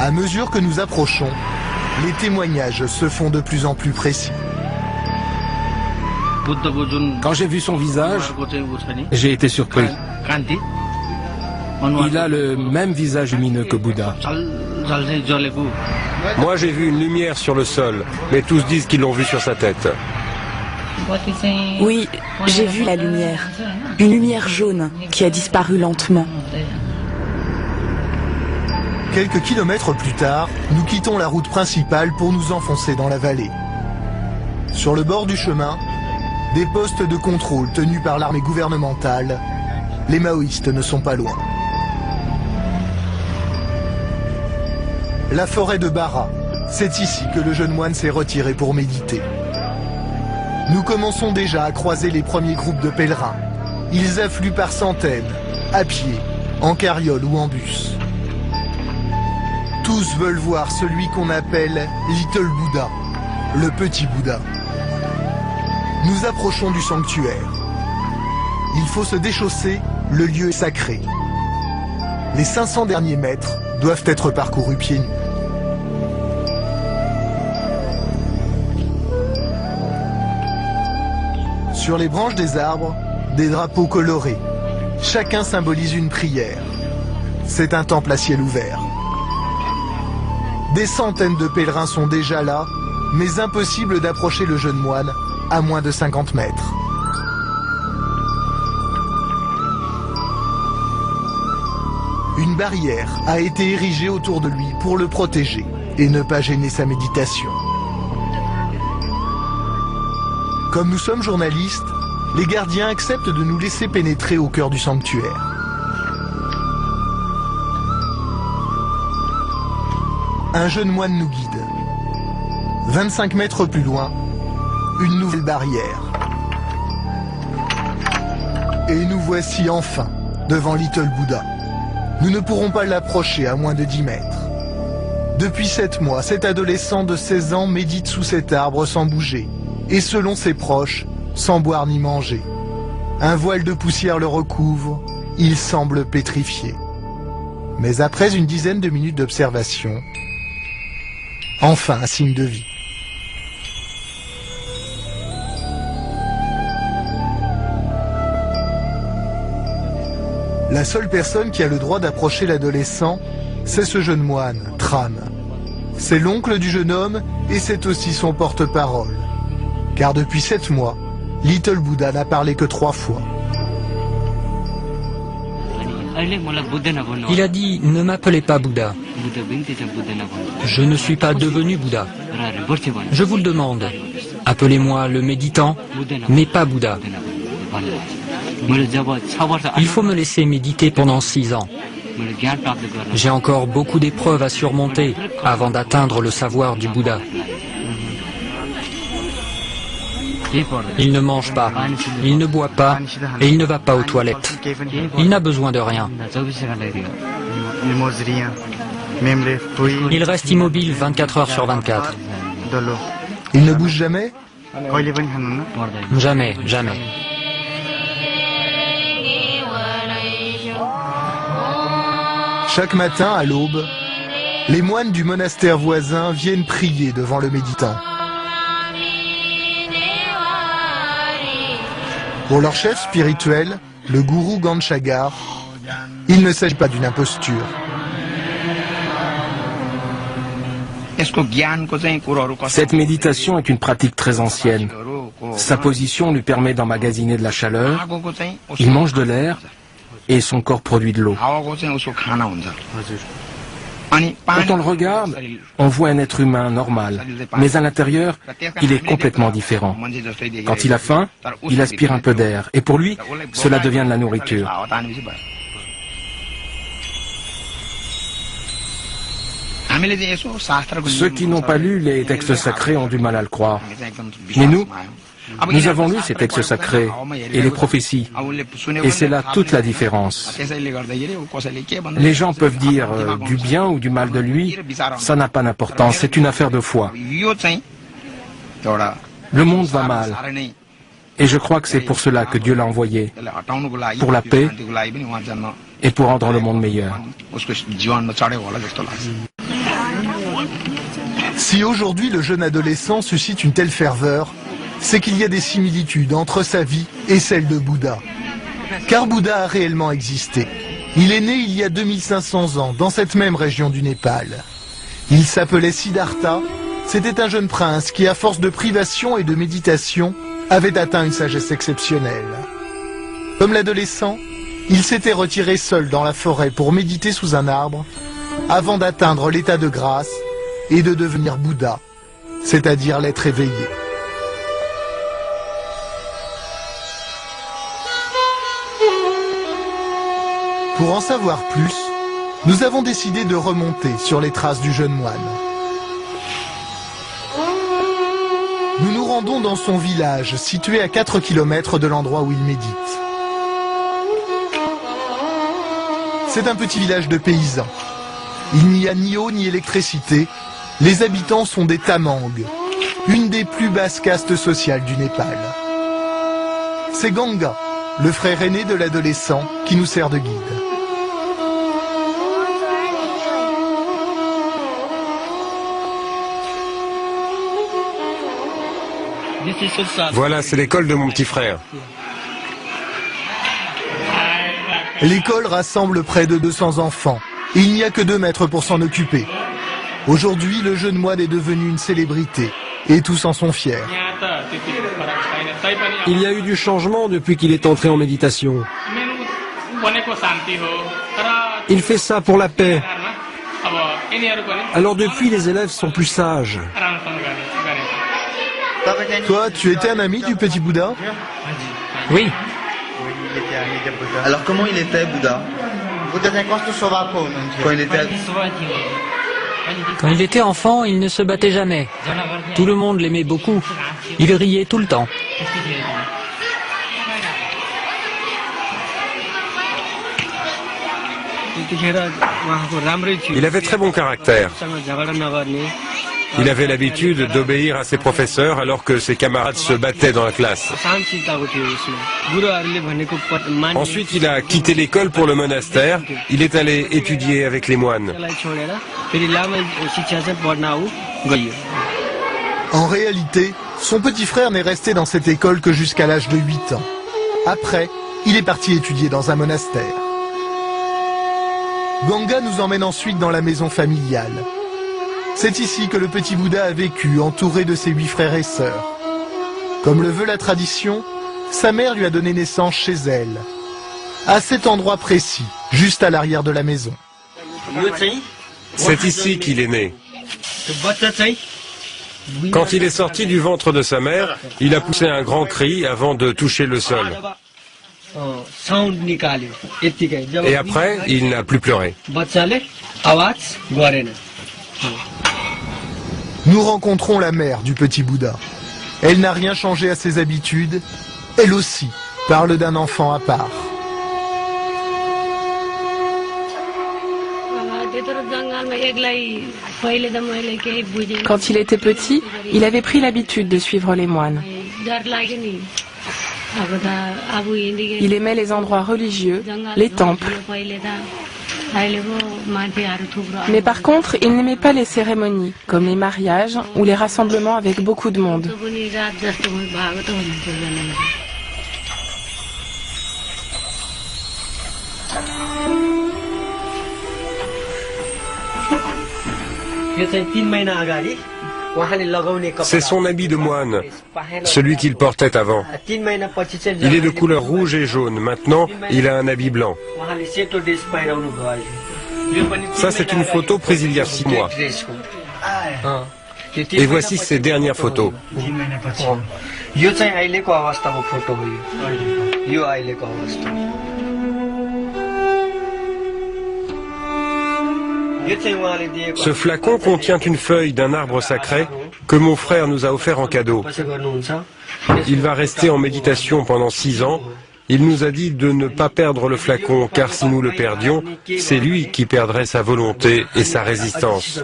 À mesure que nous approchons, les témoignages se font de plus en plus précis. Quand j'ai vu son visage, j'ai été surpris. Il a le même visage lumineux que Bouddha. Moi j'ai vu une lumière sur le sol, mais tous disent qu'ils l'ont vu sur sa tête. Oui, j'ai vu la lumière. Une lumière jaune qui a disparu lentement. Quelques kilomètres plus tard, nous quittons la route principale pour nous enfoncer dans la vallée. Sur le bord du chemin, des postes de contrôle tenus par l'armée gouvernementale, les maoïstes ne sont pas loin. La forêt de Bara, c'est ici que le jeune moine s'est retiré pour méditer. Nous commençons déjà à croiser les premiers groupes de pèlerins. Ils affluent par centaines, à pied, en carriole ou en bus. Tous veulent voir celui qu'on appelle Little Buddha, le petit Bouddha. Nous approchons du sanctuaire. Il faut se déchausser, le lieu est sacré. Les 500 derniers mètres doivent être parcourus pieds nus. Sur les branches des arbres, des drapeaux colorés. Chacun symbolise une prière. C'est un temple à ciel ouvert. Des centaines de pèlerins sont déjà là, mais impossible d'approcher le jeune moine à moins de 50 mètres. Une barrière a été érigée autour de lui pour le protéger et ne pas gêner sa méditation. Comme nous sommes journalistes, les gardiens acceptent de nous laisser pénétrer au cœur du sanctuaire. Un jeune moine nous guide. 25 mètres plus loin, une nouvelle barrière. Et nous voici enfin devant Little Buddha. Nous ne pourrons pas l'approcher à moins de 10 mètres. Depuis 7 mois, cet adolescent de 16 ans médite sous cet arbre sans bouger. Et selon ses proches, sans boire ni manger. Un voile de poussière le recouvre, il semble pétrifié. Mais après une dizaine de minutes d'observation, enfin un signe de vie. La seule personne qui a le droit d'approcher l'adolescent, c'est ce jeune moine, Tran. C'est l'oncle du jeune homme et c'est aussi son porte-parole. Car depuis 7 mois, Little Buddha n'a parlé que 3 fois. Il a dit « Ne m'appelez pas Bouddha. Je ne suis pas devenu Bouddha. Je vous le demande. Appelez-moi le méditant, mais pas Bouddha. Il faut me laisser méditer pendant 6 ans. J'ai encore beaucoup d'épreuves à surmonter avant d'atteindre le savoir du Bouddha. Il ne mange pas, il ne boit pas et il ne va pas aux toilettes. Il n'a besoin de rien. Il reste immobile 24 heures sur 24. Il ne bouge jamais? Jamais, jamais. Chaque matin, à l'aube, les moines du monastère voisin viennent prier devant le méditant. Pour leur chef spirituel, le gourou Ganchagar, il ne s'agit pas d'une imposture. Cette méditation est une pratique très ancienne. Sa position lui permet d'emmagasiner de la chaleur, il mange de l'air et son corps produit de l'eau. Quand on le regarde, on voit un être humain normal, mais à l'intérieur, il est complètement différent. Quand il a faim, il aspire un peu d'air, et pour lui, cela devient de la nourriture. Ceux qui n'ont pas lu les textes sacrés ont du mal à le croire. Mais nous avons lu ces textes sacrés et les prophéties, et c'est là toute la différence. Les gens peuvent dire du bien ou du mal de lui, ça n'a pas d'importance, c'est une affaire de foi. Le monde va mal, et je crois que c'est pour cela que Dieu l'a envoyé, pour la paix et pour rendre le monde meilleur. Si aujourd'hui le jeune adolescent suscite une telle ferveur, c'est qu'il y a des similitudes entre sa vie et celle de Bouddha. Car Bouddha a réellement existé. Il est né il y a 2500 ans dans cette même région du Népal. Il s'appelait Siddhartha, c'était un jeune prince qui, à force de privation et de méditation, avait atteint une sagesse exceptionnelle. Comme l'adolescent, il s'était retiré seul dans la forêt pour méditer sous un arbre, avant d'atteindre l'état de grâce et de devenir Bouddha, c'est-à-dire l'être éveillé. Pour en savoir plus, nous avons décidé de remonter sur les traces du jeune moine. Nous nous rendons dans son village, situé à 4 km de l'endroit où il médite. C'est un petit village de paysans. Il n'y a ni eau ni électricité. Les habitants sont des Tamangs, une des plus basses castes sociales du Népal. C'est Ganga, le frère aîné de l'adolescent, qui nous sert de guide. Voilà, c'est l'école de mon petit frère. L'école rassemble près de 200 enfants. Et il n'y a que 2 maîtres pour s'en occuper. Aujourd'hui, le jeune moine est devenu une célébrité. Et tous en sont fiers. Il y a eu du changement depuis qu'il est entré en méditation. Il fait ça pour la paix. Alors depuis, les élèves sont plus sages. Toi, tu étais un ami du petit Bouddha? Oui, Alors comment il était Bouddha? Quand il était quand il était enfant, il ne se battait jamais. Tout le monde l'aimait beaucoup. Il riait tout le temps. Il avait très bon caractère. Il avait l'habitude d'obéir à ses professeurs alors que ses camarades se battaient dans la classe. Ensuite, il a quitté l'école pour le monastère. Il est allé étudier avec les moines. En réalité, son petit frère n'est resté dans cette école que jusqu'à l'âge de 8 ans. Après, il est parti étudier dans un monastère. Ganga nous emmène ensuite dans la maison familiale. C'est ici que le petit Bouddha a vécu, entouré de ses 8 frères et sœurs. Comme le veut la tradition, sa mère lui a donné naissance chez elle, à cet endroit précis, juste à l'arrière de la maison. C'est ici qu'il est né. Quand il est sorti du ventre de sa mère, il a poussé un grand cri avant de toucher le sol. Et après, il n'a plus pleuré. Nous rencontrons la mère du petit Bouddha. Elle n'a rien changé à ses habitudes. Elle aussi parle d'un enfant à part. Quand il était petit, il avait pris l'habitude de suivre les moines. Il aimait les endroits religieux, les temples. Mais par contre, il n'aimait pas les cérémonies, comme les mariages ou les rassemblements avec beaucoup de monde. C'est son habit de moine, celui qu'il portait avant. Il est de couleur rouge et jaune. Maintenant, il a un habit blanc. Ça, c'est une photo prise il y a 6 mois. Et voici ses dernières photos. Ce flacon contient une feuille d'un arbre sacré que mon frère nous a offert en cadeau. Il va rester en méditation pendant 6 ans. Il nous a dit de ne pas perdre le flacon, car si nous le perdions, c'est lui qui perdrait sa volonté et sa résistance.